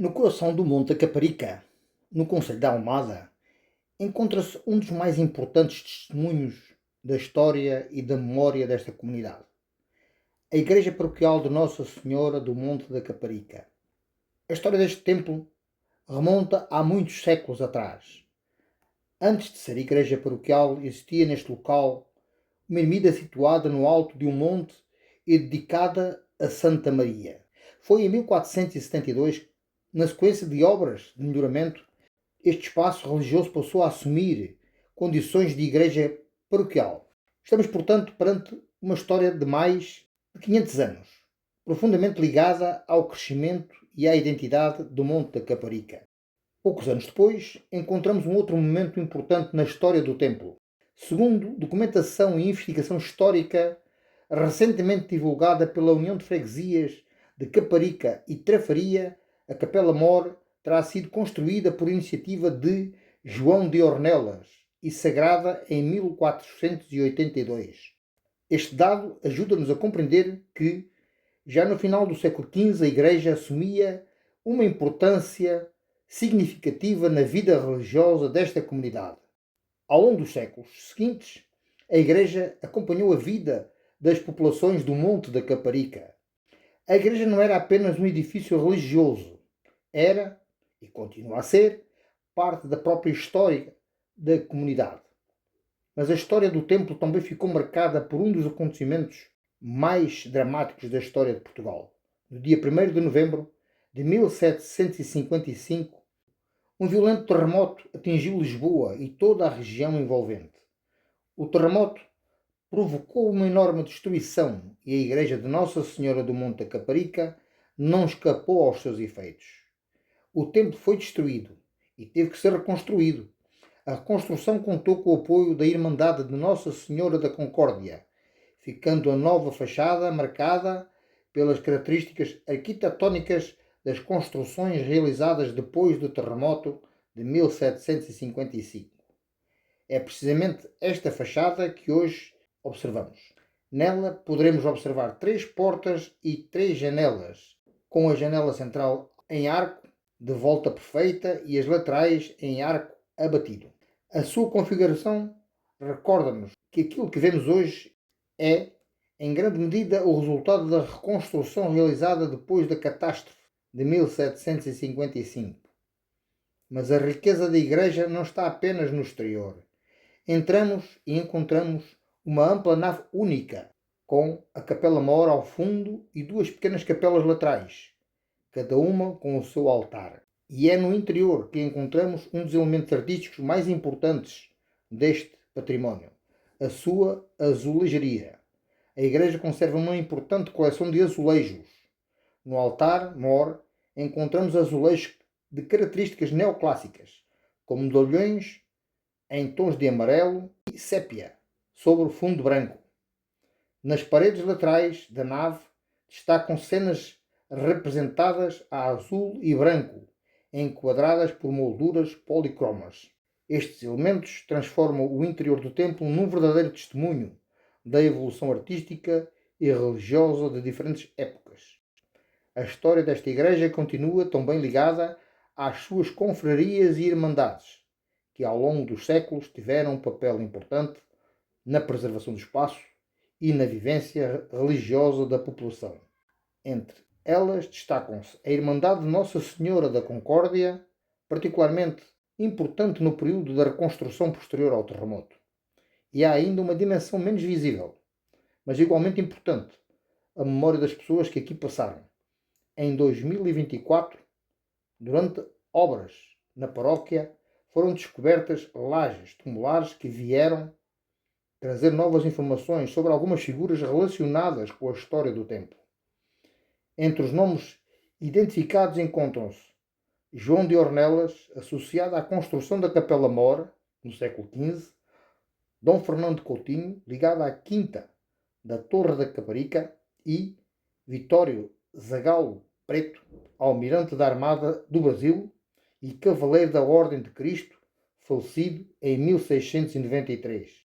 No coração do Monte da Caparica, no concelho de Almada, encontra-se um dos mais importantes testemunhos da história e da memória desta comunidade, a Igreja Paroquial de Nossa Senhora do Monte da Caparica. A história deste templo remonta a muitos séculos atrás. Antes de ser igreja paroquial, existia neste local uma ermida situada no alto de um monte e dedicada a Santa Maria. Foi em 1472, na sequência de obras de melhoramento, este espaço religioso passou a assumir condições de igreja paroquial. Estamos, portanto, perante uma história de mais de 500 anos, profundamente ligada ao crescimento e à identidade do Monte da Caparica. Poucos anos depois, encontramos um outro momento importante na história do templo. Segundo documentação e investigação histórica recentemente divulgada pela União de Freguesias de Caparica e Trafaria, a Capela Mor terá sido construída por iniciativa de João de Ornelas e sagrada em 1482. Este dado ajuda-nos a compreender que, já no final do século XV, a Igreja assumia uma importância significativa na vida religiosa desta comunidade. Ao longo dos séculos seguintes, a Igreja acompanhou a vida das populações do Monte da Caparica. A Igreja não era apenas um edifício religioso, era, e continua a ser, parte da própria história da comunidade. Mas a história do templo também ficou marcada por um dos acontecimentos mais dramáticos da história de Portugal. No dia 1º de novembro de 1755, um violento terremoto atingiu Lisboa e toda a região envolvente. O terremoto provocou uma enorme destruição e a igreja de Nossa Senhora do Monte da Caparica não escapou aos seus efeitos. O templo foi destruído e teve que ser reconstruído. A reconstrução contou com o apoio da Irmandade de Nossa Senhora da Concórdia, ficando a nova fachada marcada pelas características arquitetónicas das construções realizadas depois do terremoto de 1755. É precisamente esta fachada que hoje observamos. Nela poderemos observar 3 portas e 3 janelas, com a janela central em arco de volta perfeita e as laterais em arco abatido. A sua configuração recorda-nos que aquilo que vemos hoje é, em grande medida, o resultado da reconstrução realizada depois da catástrofe de 1755. Mas a riqueza da igreja não está apenas no exterior. Entramos e encontramos uma ampla nave única, com a Capela Mor ao fundo e 2 pequenas capelas laterais, cada uma com o seu altar. E é no interior que encontramos um dos elementos artísticos mais importantes deste património, a sua azulejaria. A igreja conserva uma importante coleção de azulejos. No altar mor encontramos azulejos de características neoclássicas, com medalhões em tons de amarelo e sépia sobre o fundo branco. Nas paredes laterais da nave destacam cenas representadas a azul e branco, enquadradas por molduras policromas. Estes elementos transformam o interior do templo num verdadeiro testemunho da evolução artística e religiosa de diferentes épocas. A história desta igreja continua também ligada às suas confrarias e irmandades, que ao longo dos séculos tiveram um papel importante na preservação do espaço e na vivência religiosa da população. Entre elas destacam-se a Irmandade de Nossa Senhora da Concórdia, particularmente importante no período da reconstrução posterior ao terremoto. E há ainda uma dimensão menos visível, mas igualmente importante, a memória das pessoas que aqui passaram. Em 2024, durante obras na paróquia, foram descobertas lajes tumulares que vieram trazer novas informações sobre algumas figuras relacionadas com a história do templo. Entre os nomes identificados encontram-se João de Ornelas, associado à construção da Capela Mor, no século XV, Dom Fernando Coutinho, ligado à quinta da Torre da Caparica, e Vitório Zagalo Preto, almirante da Armada do Brasil e cavaleiro da Ordem de Cristo, falecido em 1693.